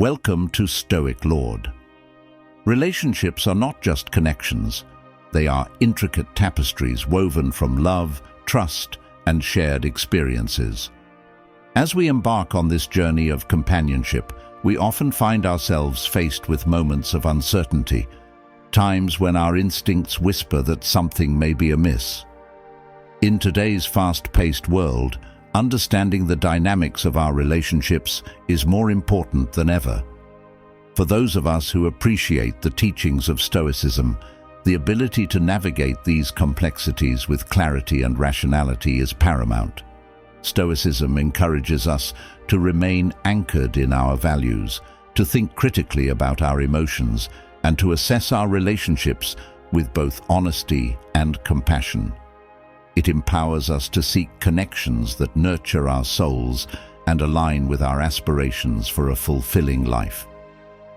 Welcome to Stoic Lord. Relationships are not just connections, they are intricate tapestries woven from love, trust, and shared experiences. As we embark on this journey of companionship, we often find ourselves faced with moments of uncertainty, times when our instincts whisper that something may be amiss. In today's fast-paced world, understanding the dynamics of our relationships is more important than ever. For those of us who appreciate the teachings of Stoicism, the ability to navigate these complexities with clarity and rationality is paramount. Stoicism encourages us to remain anchored in our values, to think critically about our emotions, and to assess our relationships with both honesty and compassion. It empowers us to seek connections that nurture our souls and align with our aspirations for a fulfilling life.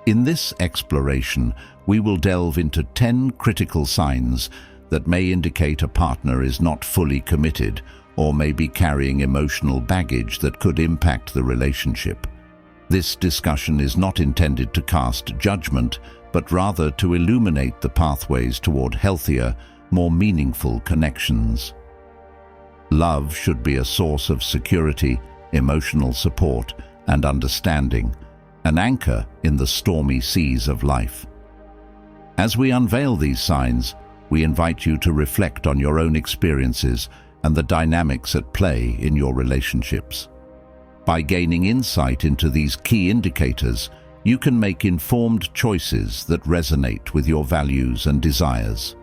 In this exploration, we will delve into 10 critical signs that may indicate a partner is not fully committed or may be carrying emotional baggage that could impact the relationship. This discussion is not intended to cast judgment, but rather to illuminate the pathways toward healthier, more meaningful connections. Love should be a source of security, emotional support, and understanding, an anchor in the stormy seas of life. As we unveil these signs, we invite you to reflect on your own experiences and the dynamics at play in your relationships. By gaining insight into these key indicators, you can make informed choices that resonate with your values and desires.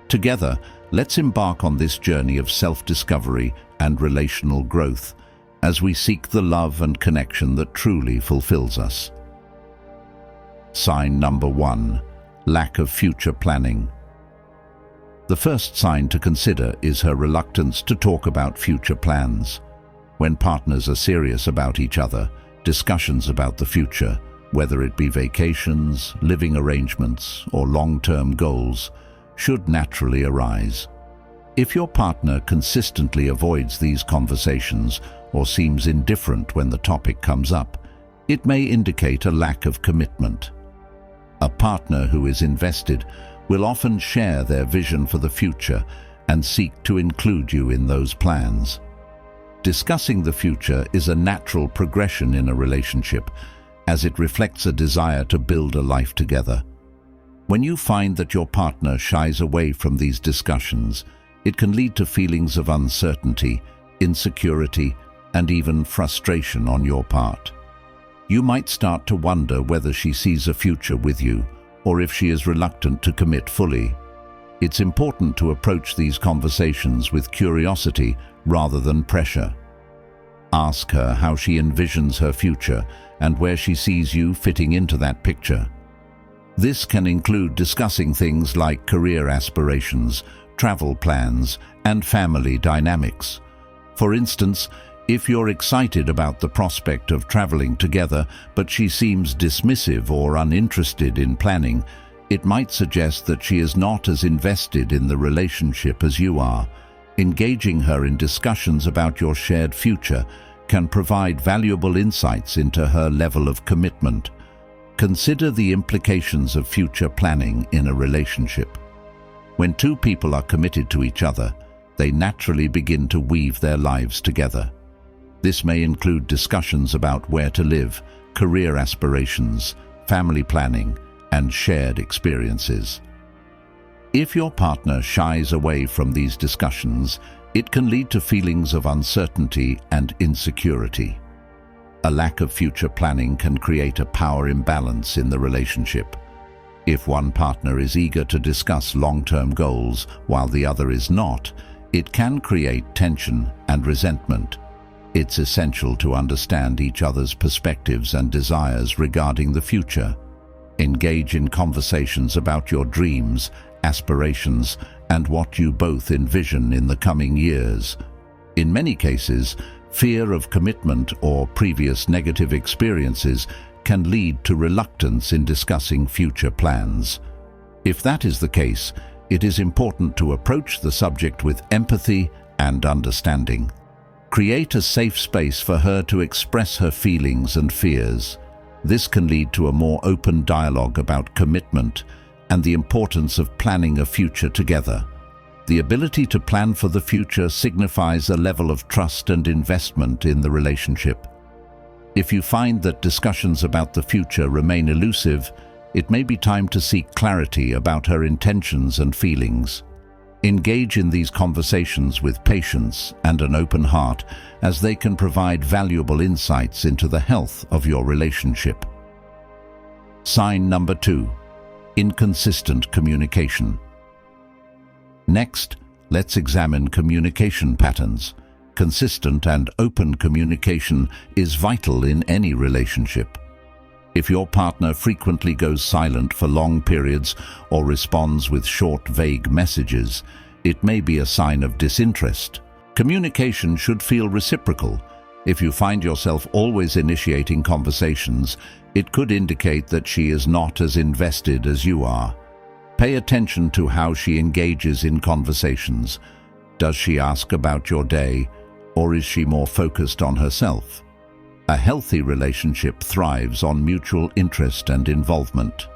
Together, let's embark on this journey of self-discovery and relational growth as we seek the love and connection that truly fulfills us. Sign number 1: lack of future planning. The first sign to consider is her reluctance to talk about future plans. When partners are serious about each other, discussions about the future, whether it be vacations, living arrangements, or long-term goals, should naturally arise. If your partner consistently avoids these conversations or seems indifferent when the topic comes up, it may indicate a lack of commitment. A partner who is invested will often share their vision for the future and seek to include you in those plans. Discussing the future is a natural progression in a relationship, as it reflects a desire to build a life together. When you find that your partner shies away from these discussions, it can lead to feelings of uncertainty, insecurity, and even frustration on your part. You might start to wonder whether she sees a future with you, or if she is reluctant to commit fully. It's important to approach these conversations with curiosity rather than pressure. Ask her how she envisions her future and where she sees you fitting into that picture. This can include discussing things like career aspirations, travel plans, and family dynamics. For instance, if you're excited about the prospect of traveling together, but she seems dismissive or uninterested in planning, it might suggest that she is not as invested in the relationship as you are. Engaging her in discussions about your shared future can provide valuable insights into her level of commitment. Consider the implications of future planning in a relationship. When two people are committed to each other, they naturally begin to weave their lives together. This may include discussions about where to live, career aspirations, family planning, and shared experiences. If your partner shies away from these discussions, it can lead to feelings of uncertainty and insecurity. A lack of future planning can create a power imbalance in the relationship. If one partner is eager to discuss long-term goals while the other is not, it can create tension and resentment. It's essential to understand each other's perspectives and desires regarding the future. Engage in conversations about your dreams, aspirations, and what you both envision in the coming years. In many cases, fear of commitment or previous negative experiences can lead to reluctance in discussing future plans. If that is the case, it is important to approach the subject with empathy and understanding. Create a safe space for her to express her feelings and fears. This can lead to a more open dialogue about commitment and the importance of planning a future together. The ability to plan for the future signifies a level of trust and investment in the relationship. If you find that discussions about the future remain elusive, it may be time to seek clarity about her intentions and feelings. Engage in these conversations with patience and an open heart, as they can provide valuable insights into the health of your relationship. Sign number 2: inconsistent communication. Next, let's examine communication patterns. Consistent and open communication is vital in any relationship. If your partner frequently goes silent for long periods or responds with short, vague messages, it may be a sign of disinterest. Communication should feel reciprocal. If you find yourself always initiating conversations, it could indicate that she is not as invested as you are. Pay attention to how she engages in conversations. Does she ask about your day, or is she more focused on herself? A healthy relationship thrives on mutual interest and involvement.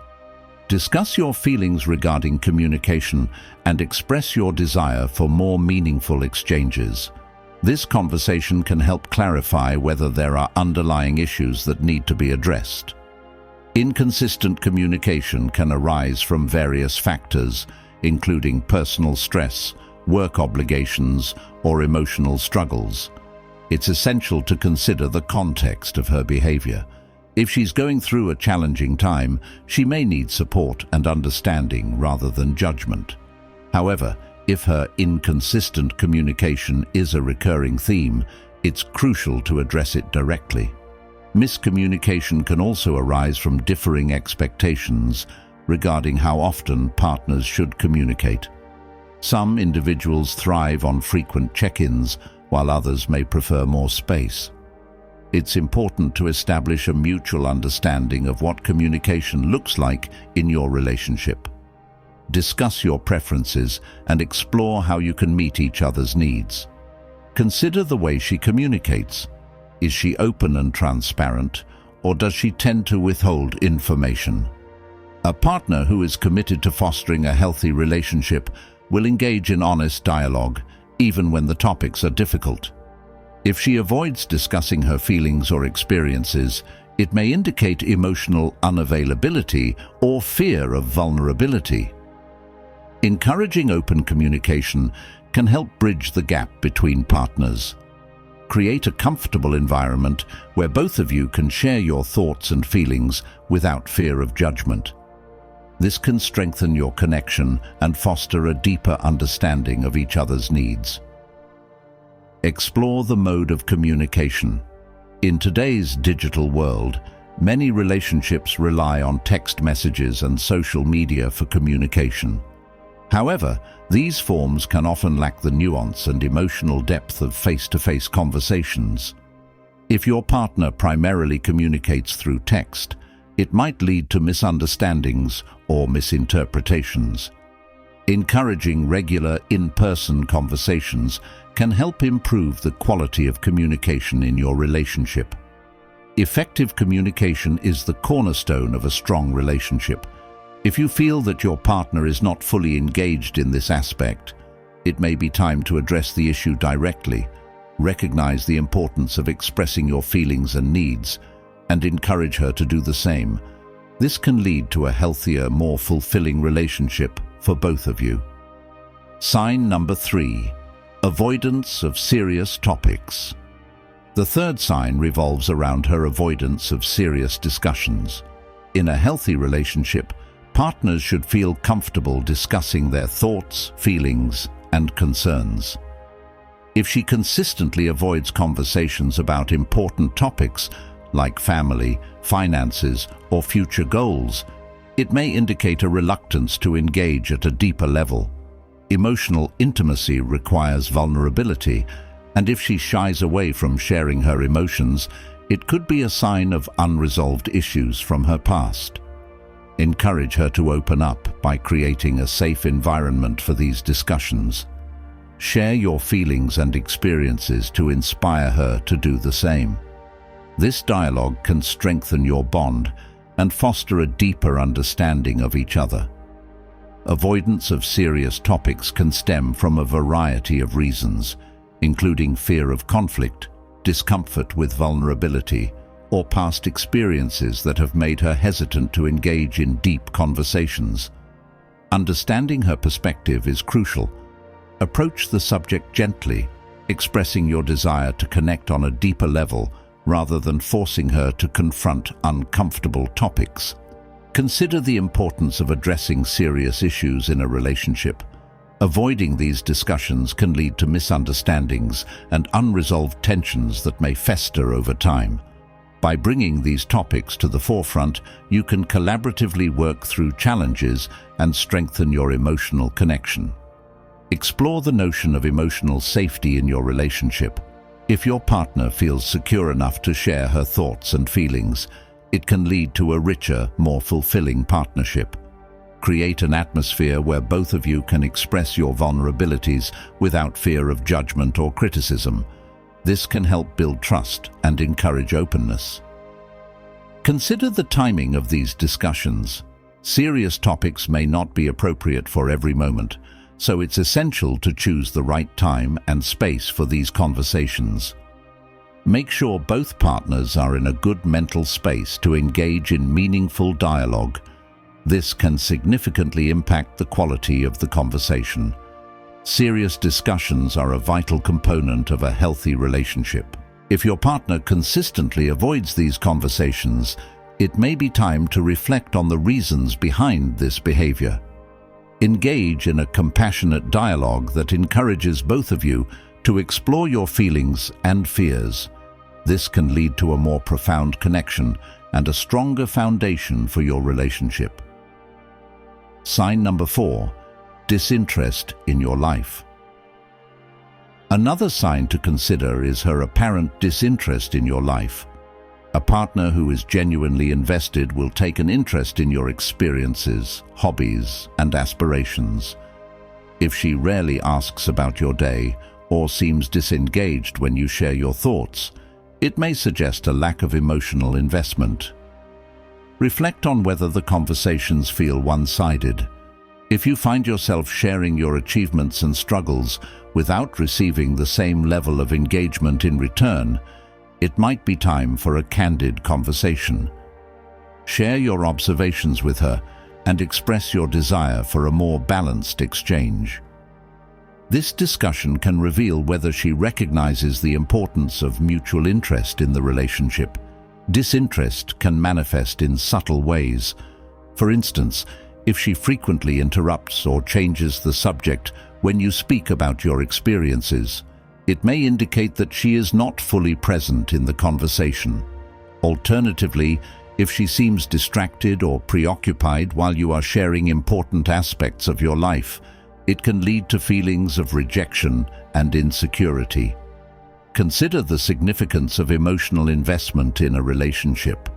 Discuss your feelings regarding communication and express your desire for more meaningful exchanges. This conversation can help clarify whether there are underlying issues that need to be addressed. Inconsistent communication can arise from various factors, including personal stress, work obligations, or emotional struggles. It's essential to consider the context of her behavior. If she's going through a challenging time, she may need support and understanding rather than judgment. However, if her inconsistent communication is a recurring theme, it's crucial to address it directly. Miscommunication can also arise from differing expectations regarding how often partners should communicate. Some individuals thrive on frequent check-ins, while others may prefer more space. It's important to establish a mutual understanding of what communication looks like in your relationship. Discuss your preferences and explore how you can meet each other's needs. Consider the way she communicates. Is she open and transparent, or does she tend to withhold information? A partner who is committed to fostering a healthy relationship will engage in honest dialogue, even when the topics are difficult. If she avoids discussing her feelings or experiences, it may indicate emotional unavailability or fear of vulnerability. Encouraging open communication can help bridge the gap between partners. Create a comfortable environment where both of you can share your thoughts and feelings without fear of judgment. This can strengthen your connection and foster a deeper understanding of each other's needs. Explore the mode of communication. In today's digital world, many relationships rely on text messages and social media for communication. However, these forms can often lack the nuance and emotional depth of face-to-face conversations. If your partner primarily communicates through text, it might lead to misunderstandings or misinterpretations. Encouraging regular in-person conversations can help improve the quality of communication in your relationship. Effective communication is the cornerstone of a strong relationship. If you feel that your partner is not fully engaged in this aspect, it may be time to address the issue directly. Recognize the importance of expressing your feelings and needs, and encourage her to do the same. This can lead to a healthier, more fulfilling relationship for both of you. Sign number 3: avoidance of serious topics. The third sign revolves around her avoidance of serious discussions. In a healthy relationship, partners should feel comfortable discussing their thoughts, feelings, and concerns. If she consistently avoids conversations about important topics like family, finances, or future goals, it may indicate a reluctance to engage at a deeper level. Emotional intimacy requires vulnerability, and if she shies away from sharing her emotions, it could be a sign of unresolved issues from her past. Encourage her to open up by creating a safe environment for these discussions. Share your feelings and experiences to inspire her to do the same. This dialogue can strengthen your bond and foster a deeper understanding of each other. Avoidance of serious topics can stem from a variety of reasons, including fear of conflict, discomfort with vulnerability, or past experiences that have made her hesitant to engage in deep conversations. Understanding her perspective is crucial. Approach the subject gently, expressing your desire to connect on a deeper level rather than forcing her to confront uncomfortable topics. Consider the importance of addressing serious issues in a relationship. Avoiding these discussions can lead to misunderstandings and unresolved tensions that may fester over time. By bringing these topics to the forefront, you can collaboratively work through challenges and strengthen your emotional connection. Explore the notion of emotional safety in your relationship. If your partner feels secure enough to share her thoughts and feelings, it can lead to a richer, more fulfilling partnership. Create an atmosphere where both of you can express your vulnerabilities without fear of judgment or criticism. This can help build trust and encourage openness. Consider the timing of these discussions. Serious topics may not be appropriate for every moment, so it's essential to choose the right time and space for these conversations. Make sure both partners are in a good mental space to engage in meaningful dialogue. This can significantly impact the quality of the conversation. Serious discussions are a vital component of a healthy relationship. If your partner consistently avoids these conversations, it may be time to reflect on the reasons behind this behavior. Engage in a compassionate dialogue that encourages both of you to explore your feelings and fears. This can lead to a more profound connection and a stronger foundation for your relationship. Sign number 4. Disinterest in your life. Another sign to consider is her apparent disinterest in your life. A partner who is genuinely invested will take an interest in your experiences, hobbies, and aspirations. If she rarely asks about your day or seems disengaged when you share your thoughts, it may suggest a lack of emotional investment. Reflect on whether the conversations feel one-sided. If you find yourself sharing your achievements and struggles without receiving the same level of engagement in return, it might be time for a candid conversation. Share your observations with her and express your desire for a more balanced exchange. This discussion can reveal whether she recognizes the importance of mutual interest in the relationship. Disinterest can manifest in subtle ways. For instance, if she frequently interrupts or changes the subject when you speak about your experiences, it may indicate that she is not fully present in the conversation. Alternatively, if she seems distracted or preoccupied while you are sharing important aspects of your life, it can lead to feelings of rejection and insecurity. Consider the significance of emotional investment in a relationship.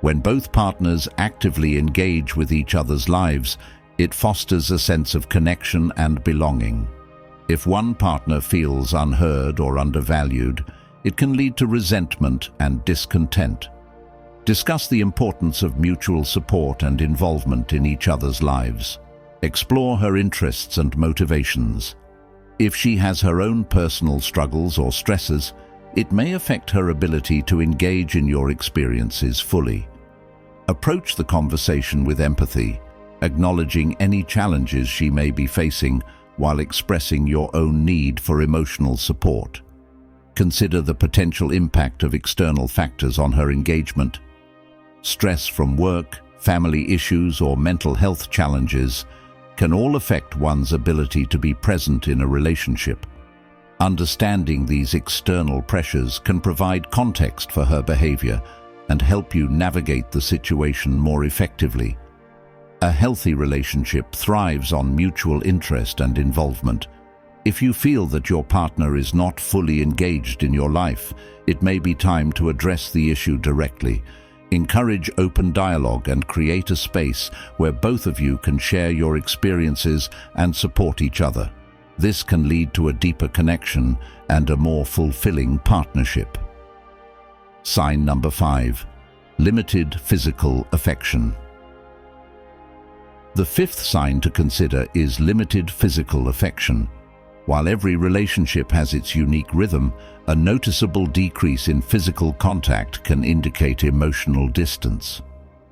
When both partners actively engage with each other's lives, it fosters a sense of connection and belonging. If one partner feels unheard or undervalued, it can lead to resentment and discontent. Discuss the importance of mutual support and involvement in each other's lives. Explore her interests and motivations. If she has her own personal struggles or stresses, it may affect her ability to engage in your experiences fully. Approach the conversation with empathy, acknowledging any challenges she may be facing while expressing your own need for emotional support. Consider the potential impact of external factors on her engagement. Stress from work, family issues, or mental health challenges can all affect one's ability to be present in a relationship. Understanding these external pressures can provide context for her behavior and help you navigate the situation more effectively. A healthy relationship thrives on mutual interest and involvement. If you feel that your partner is not fully engaged in your life, it may be time to address the issue directly. Encourage open dialogue and create a space where both of you can share your experiences and support each other. This can lead to a deeper connection and a more fulfilling partnership. Sign number 5. Limited physical affection. The fifth sign to consider is limited physical affection. While every relationship has its unique rhythm, a noticeable decrease in physical contact can indicate emotional distance.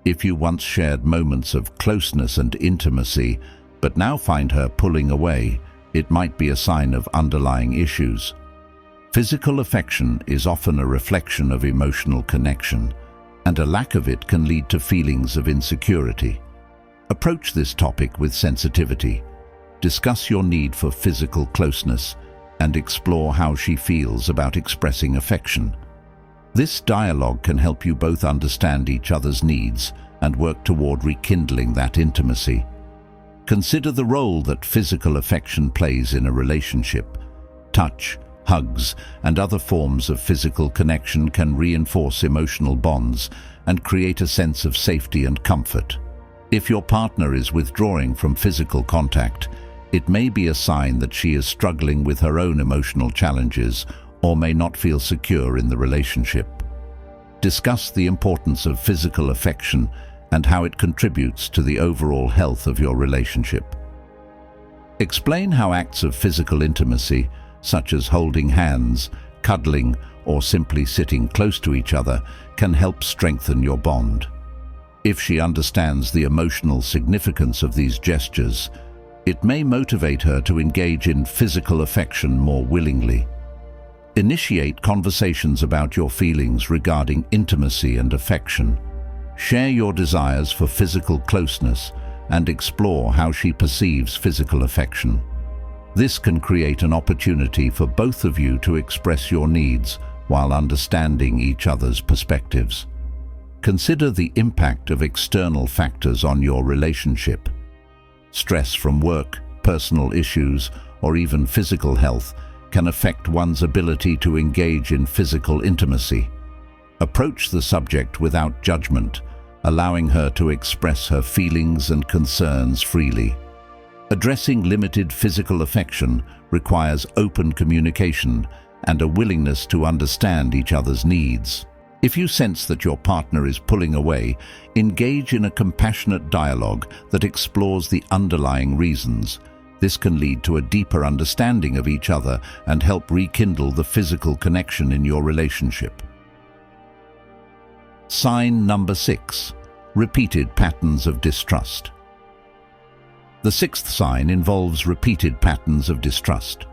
If you once shared moments of closeness and intimacy, but now find her pulling away, it might be a sign of underlying issues. Physical affection is often a reflection of emotional connection, and a lack of it can lead to feelings of insecurity. Approach this topic with sensitivity. Discuss your need for physical closeness and explore how she feels about expressing affection. This dialogue can help you both understand each other's needs and work toward rekindling that intimacy. Consider the role that physical affection plays in a relationship. Touch, hugs, and other forms of physical connection can reinforce emotional bonds and create a sense of safety and comfort. If your partner is withdrawing from physical contact, it may be a sign that she is struggling with her own emotional challenges or may not feel secure in the relationship. Discuss the importance of physical affection and how it contributes to the overall health of your relationship. Explain how acts of physical intimacy, such as holding hands, cuddling, or simply sitting close to each other, can help strengthen your bond. If she understands the emotional significance of these gestures, it may motivate her to engage in physical affection more willingly. Initiate conversations about your feelings regarding intimacy and affection. Share your desires for physical closeness and explore how she perceives physical affection. This can create an opportunity for both of you to express your needs while understanding each other's perspectives. Consider the impact of external factors on your relationship. Stress from work, personal issues, or even physical health can affect one's ability to engage in physical intimacy. Approach the subject without judgment, allowing her to express her feelings and concerns freely. Addressing limited physical affection requires open communication and a willingness to understand each other's needs. If you sense that your partner is pulling away, engage in a compassionate dialogue that explores the underlying reasons. This can lead to a deeper understanding of each other and help rekindle the physical connection in your relationship. Sign number 6. Repeated patterns of distrust. The sixth sign involves repeated patterns of distrust.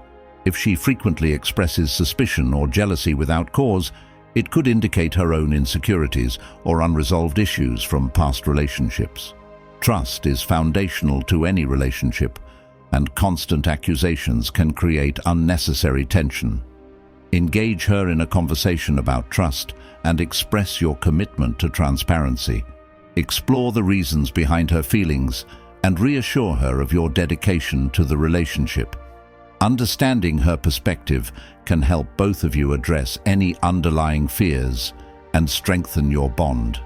If she frequently expresses suspicion or jealousy without cause, it could indicate her own insecurities or unresolved issues from past relationships. Trust is foundational to any relationship, and constant accusations can create unnecessary tension. Engage her in a conversation about trust and express your commitment to transparency. Explore the reasons behind her feelings and reassure her of your dedication to the relationship. Understanding her perspective can help both of you address any underlying fears and strengthen your bond.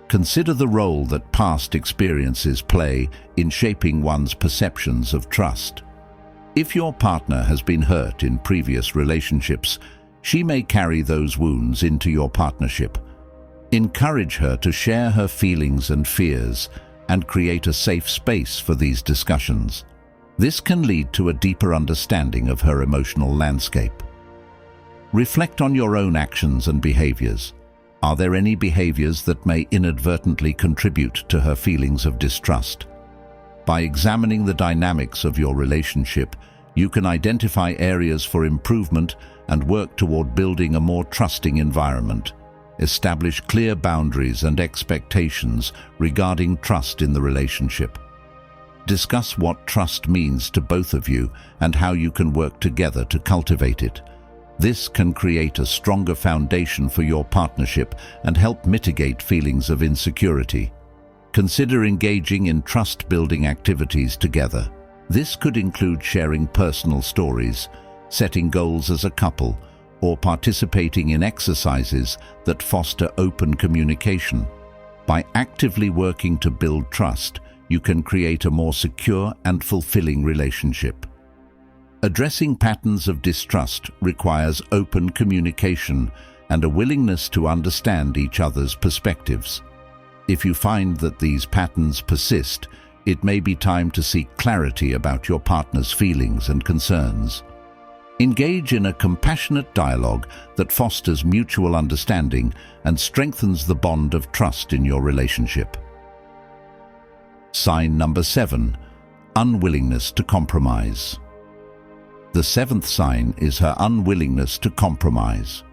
Consider the role that past experiences play in shaping one's perceptions of trust. If your partner has been hurt in previous relationships, she may carry those wounds into your partnership. Encourage her to share her feelings and fears and create a safe space for these discussions. This can lead to a deeper understanding of her emotional landscape. Reflect on your own actions and behaviors. Are there any behaviors that may inadvertently contribute to her feelings of distrust? By examining the dynamics of your relationship, you can identify areas for improvement and work toward building a more trusting environment. Establish clear boundaries and expectations regarding trust in the relationship. Discuss what trust means to both of you and how you can work together to cultivate it. This can create a stronger foundation for your partnership and help mitigate feelings of insecurity. Consider engaging in trust-building activities together. This could include sharing personal stories, setting goals as a couple, or participating in exercises that foster open communication. By actively working to build trust, you can create a more secure and fulfilling relationship. Addressing patterns of distrust requires open communication and a willingness to understand each other's perspectives. If you find that these patterns persist, it may be time to seek clarity about your partner's feelings and concerns. Engage in a compassionate dialogue that fosters mutual understanding and strengthens the bond of trust in your relationship. Sign number 7, unwillingness to compromise. The 7th sign is her unwillingness to compromise.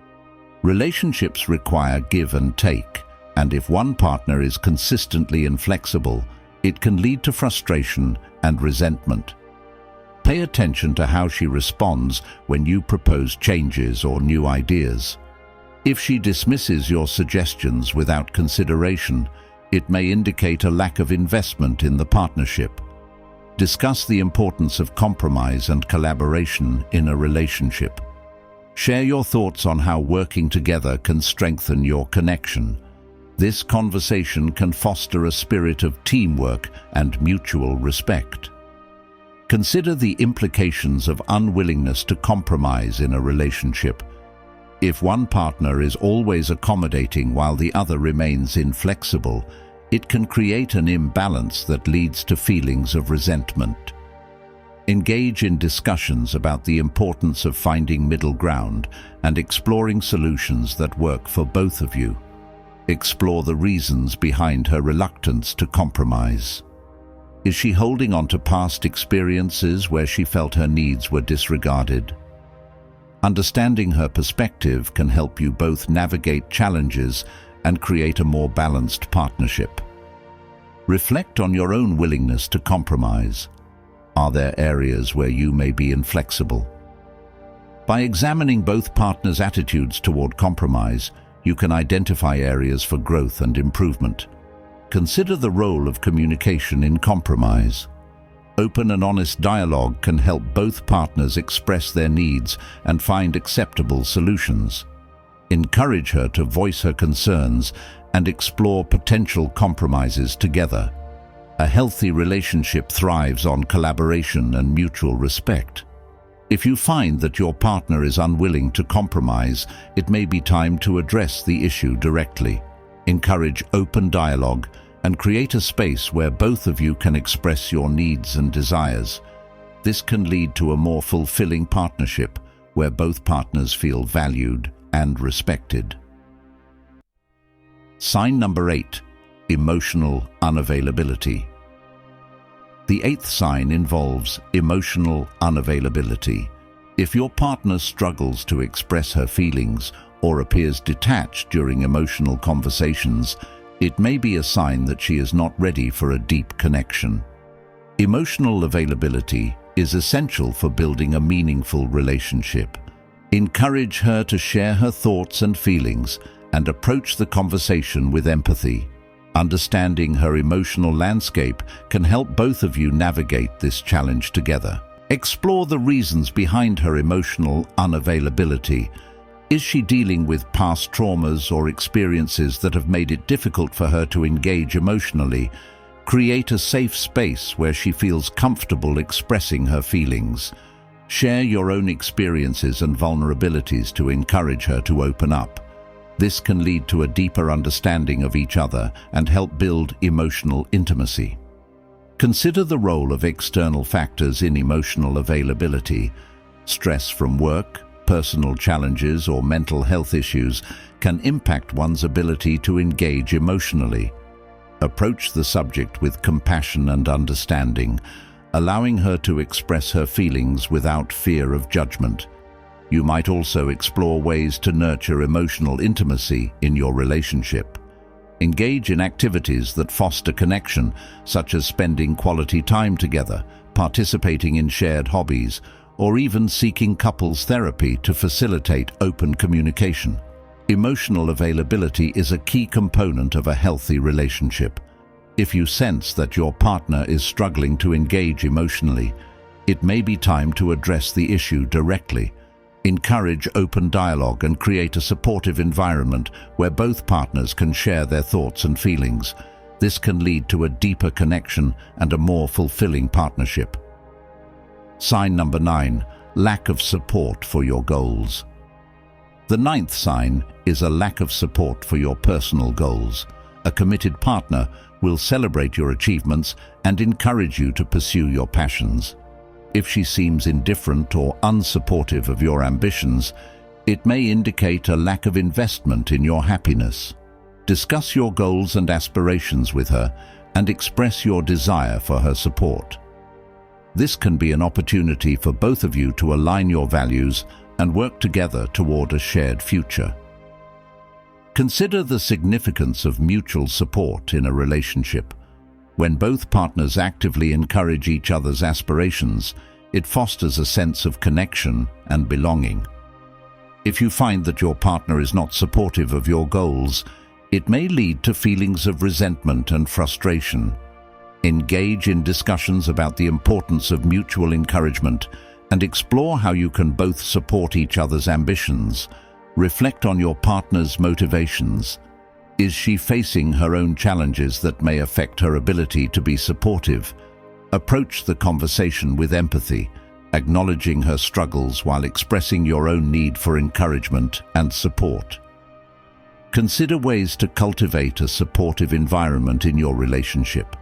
Relationships require give and take, and if one partner is consistently inflexible, it can lead to frustration and resentment. Pay attention to how she responds when you propose changes or new ideas. If she dismisses your suggestions without consideration, it may indicate a lack of investment in the partnership. Discuss the importance of compromise and collaboration in a relationship. Share your thoughts on how working together can strengthen your connection. This conversation can foster a spirit of teamwork and mutual respect. Consider the implications of unwillingness to compromise in a relationship. If one partner is always accommodating while the other remains inflexible, it can create an imbalance that leads to feelings of resentment. Engage in discussions about the importance of finding middle ground and exploring solutions that work for both of you. Explore the reasons behind her reluctance to compromise. Is she holding on to past experiences where she felt her needs were disregarded? Understanding her perspective can help you both navigate challenges and create a more balanced partnership. Reflect on your own willingness to compromise. Are there areas where you may be inflexible? By examining both partners' attitudes toward compromise, you can identify areas for growth and improvement. Consider the role of communication in compromise. Open and honest dialogue can help both partners express their needs and find acceptable solutions. Encourage her to voice her concerns and explore potential compromises together. A healthy relationship thrives on collaboration and mutual respect. If you find that your partner is unwilling to compromise, it may be time to address the issue directly. Encourage open dialogue and create a space where both of you can express your needs and desires. This can lead to a more fulfilling partnership where both partners feel valued and respected. Sign number 8, emotional unavailability. The 8th sign involves emotional unavailability. If your partner struggles to express her feelings or appears detached during emotional conversations, it may be a sign that she is not ready for a deep connection. Emotional availability is essential for building a meaningful relationship. Encourage her to share her thoughts and feelings and approach the conversation with empathy. Understanding her emotional landscape can help both of you navigate this challenge together. Explore the reasons behind her emotional unavailability. Is she dealing with past traumas or experiences that have made it difficult for her to engage emotionally? Create a safe space where she feels comfortable expressing her feelings. Share your own experiences and vulnerabilities to encourage her to open up. This can lead to a deeper understanding of each other and help build emotional intimacy. Consider the role of external factors in emotional availability. Stress from work, personal challenges, or mental health issues can impact one's ability to engage emotionally. Approach the subject with compassion and understanding, allowing her to express her feelings without fear of judgment. You might also explore ways to nurture emotional intimacy in your relationship. Engage in activities that foster connection, such as spending quality time together, participating in shared hobbies, or even seeking couples therapy to facilitate open communication. Emotional availability is a key component of a healthy relationship. If you sense that your partner is struggling to engage emotionally, it may be time to address the issue directly. Encourage open dialogue and create a supportive environment where both partners can share their thoughts and feelings. This can lead to a deeper connection and a more fulfilling partnership. Sign number 9, lack of support for your goals. The ninth sign is a lack of support for your personal goals. A committed partner will celebrate your achievements and encourage you to pursue your passions. If she seems indifferent or unsupportive of your ambitions, it may indicate a lack of investment in your happiness. Discuss your goals and aspirations with her and express your desire for her support. This can be an opportunity for both of you to align your values and work together toward a shared future. Consider the significance of mutual support in a relationship. When both partners actively encourage each other's aspirations, it fosters a sense of connection and belonging. If you find that your partner is not supportive of your goals, it may lead to feelings of resentment and frustration. Engage in discussions about the importance of mutual encouragement and explore how you can both support each other's ambitions. Reflect on your partner's motivations. Is she facing her own challenges that may affect her ability to be supportive? Approach the conversation with empathy, acknowledging her struggles while expressing your own need for encouragement and support. Consider ways to cultivate a supportive environment in your relationship.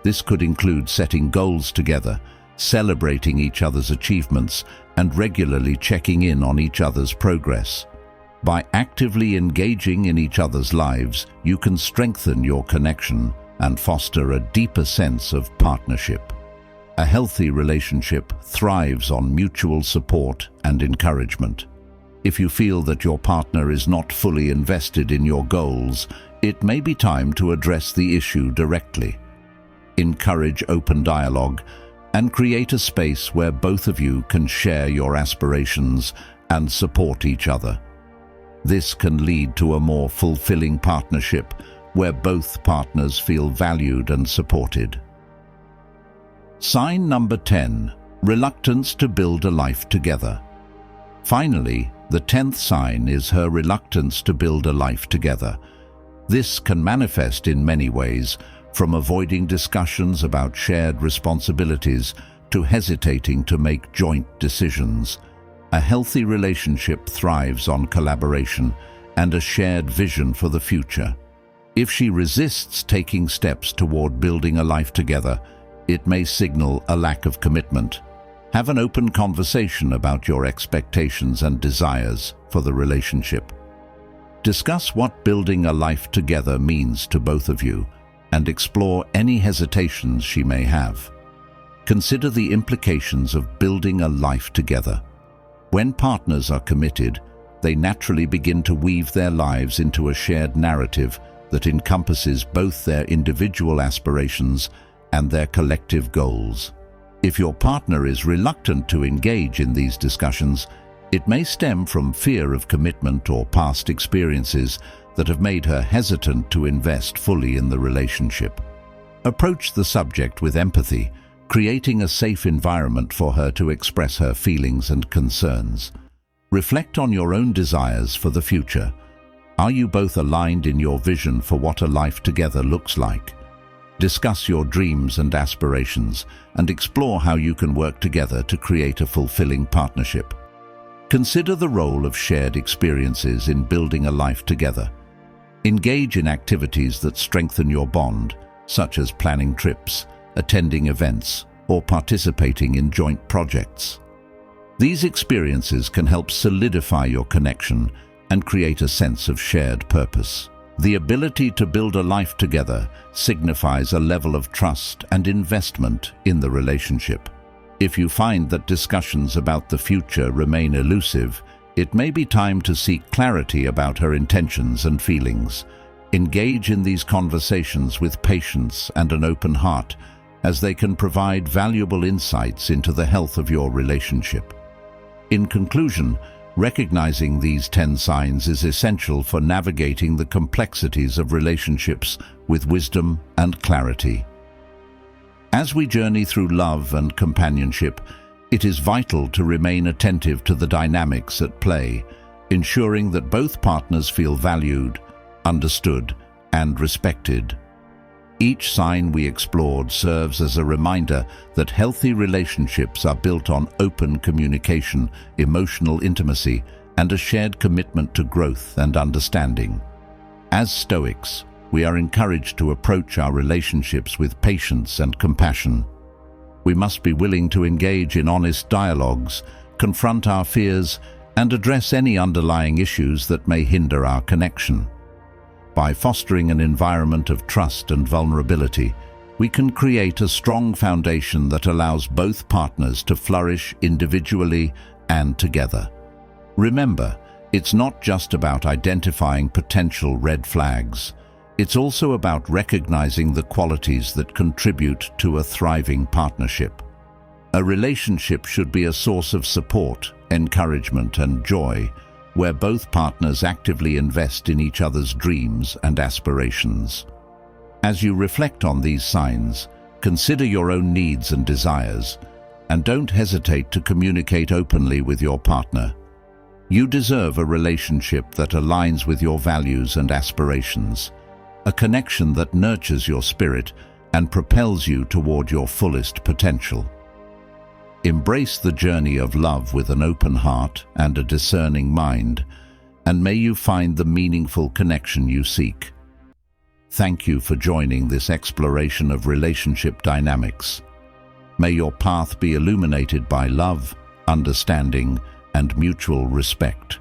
This could include setting goals together, celebrating each other's achievements, and regularly checking in on each other's progress. By actively engaging in each other's lives, you can strengthen your connection and foster a deeper sense of partnership. A healthy relationship thrives on mutual support and encouragement. If you feel that your partner is not fully invested in your goals, it may be time to address the issue directly. Encourage open dialogue and create a space where both of you can share your aspirations and support each other. This can lead to a more fulfilling partnership where both partners feel valued and supported. Sign number 10, reluctance to build a life together. Finally, the 10th sign is her reluctance to build a life together. This can manifest in many ways, from avoiding discussions about shared responsibilities to hesitating to make joint decisions. A healthy relationship thrives on collaboration and a shared vision for the future. If she resists taking steps toward building a life together, it may signal a lack of commitment. Have an open conversation about your expectations and desires for the relationship. Discuss what building a life together means to both of you and explore any hesitations she may have. Consider the implications of building a life together. When partners are committed, they naturally begin to weave their lives into a shared narrative that encompasses both their individual aspirations and their collective goals. If your partner is reluctant to engage in these discussions, it may stem from fear of commitment or past experiences that have made her hesitant to invest fully in the relationship. Approach the subject with empathy, creating a safe environment for her to express her feelings and concerns. Reflect on your own desires for the future. Are you both aligned in your vision for what a life together looks like? Discuss your dreams and aspirations and explore how you can work together to create a fulfilling partnership. Consider the role of shared experiences in building a life together. Engage in activities that strengthen your bond, such as planning trips, attending events, or participating in joint projects. These experiences can help solidify your connection and create a sense of shared purpose. The ability to build a life together signifies a level of trust and investment in the relationship. If you find that discussions about the future remain elusive, it may be time to seek clarity about her intentions and feelings. Engage in these conversations with patience and an open heart, as they can provide valuable insights into the health of your relationship. In conclusion, recognizing these 10 signs is essential for navigating the complexities of relationships with wisdom and clarity. As we journey through love and companionship, it is vital to remain attentive to the dynamics at play, ensuring that both partners feel valued, understood, and respected. Each sign we explored serves as a reminder that healthy relationships are built on open communication, emotional intimacy, and a shared commitment to growth and understanding. As Stoics, we are encouraged to approach our relationships with patience and compassion. We must be willing to engage in honest dialogues, confront our fears, and address any underlying issues that may hinder our connection. By fostering an environment of trust and vulnerability, we can create a strong foundation that allows both partners to flourish individually and together. Remember, it's not just about identifying potential red flags. It's also about recognizing the qualities that contribute to a thriving partnership. A relationship should be a source of support, encouragement, and joy, where both partners actively invest in each other's dreams and aspirations. As you reflect on these signs, consider your own needs and desires, and don't hesitate to communicate openly with your partner. You deserve a relationship that aligns with your values and aspirations, a connection that nurtures your spirit and propels you toward your fullest potential. Embrace the journey of love with an open heart and a discerning mind, and may you find the meaningful connection you seek. Thank you for joining this exploration of relationship dynamics. May your path be illuminated by love, understanding, and mutual respect.